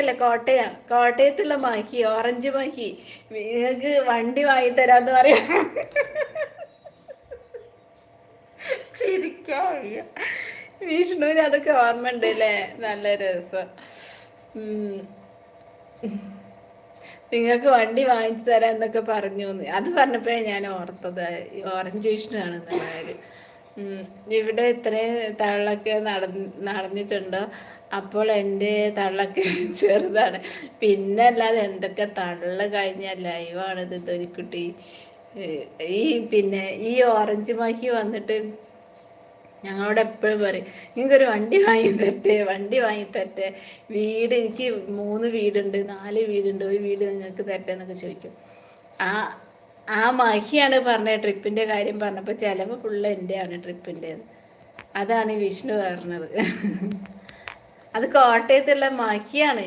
ല്ല കോട്ടയത്തുള്ള മഹി, ഓറഞ്ച് മഹി. നിങ്ങൾക്ക് വണ്ടി വാങ്ങി തരാന്ന് പറയാ. ചിരിക്കാ. വിഷ്ണുവിന് അതൊക്കെ ഓർമ്മ ഉണ്ട് അല്ലേ? നല്ല രസം. നിങ്ങൾക്ക് വണ്ടി വാങ്ങിച്ചു തരാം എന്നൊക്കെ പറഞ്ഞു. അത് പറഞ്ഞപ്പോഴേ ഞാൻ ഓർത്തത് ഓറഞ്ച് വിഷ്ണു ആണെന്നുള്ള കാര്യം. ഇവിടെ ഇത്രയും തള്ളൊക്കെ നടന്നിട്ടുണ്ടോ? അപ്പോൾ എൻ്റെ തള്ളൊക്കെ ചെറുതാണ്. പിന്നെ അല്ലാതെ എന്തൊക്കെ തള്ള കഴിഞ്ഞ ലൈവാണിത് തൊലിക്കുട്ടി. ഈ പിന്നെ ഈ ഓറഞ്ച് മഹി വന്നിട്ട് ഞങ്ങളോട് എപ്പോഴും പറയും, നിങ്ങൾക്കൊരു വണ്ടി വാങ്ങി തരട്ടെ, വീട് എനിക്ക് 3 വീടുണ്ട്, 4 വീടുണ്ട്, ഒരു വീട് നിങ്ങൾക്ക് തരട്ടെ എന്നൊക്കെ ചോദിക്കും. ആ ആ മഹിയാണ് പറഞ്ഞ ട്രിപ്പിൻ്റെ കാര്യം പറഞ്ഞപ്പോൾ ചിലവ് ഫുള്ള് എൻ്റെയാണ് ട്രിപ്പിൻ്റെ. അതാണ് ഈ വിഷ്ണു പറഞ്ഞത്. അത് കോട്ടയത്തുള്ള മഹിയാണ്.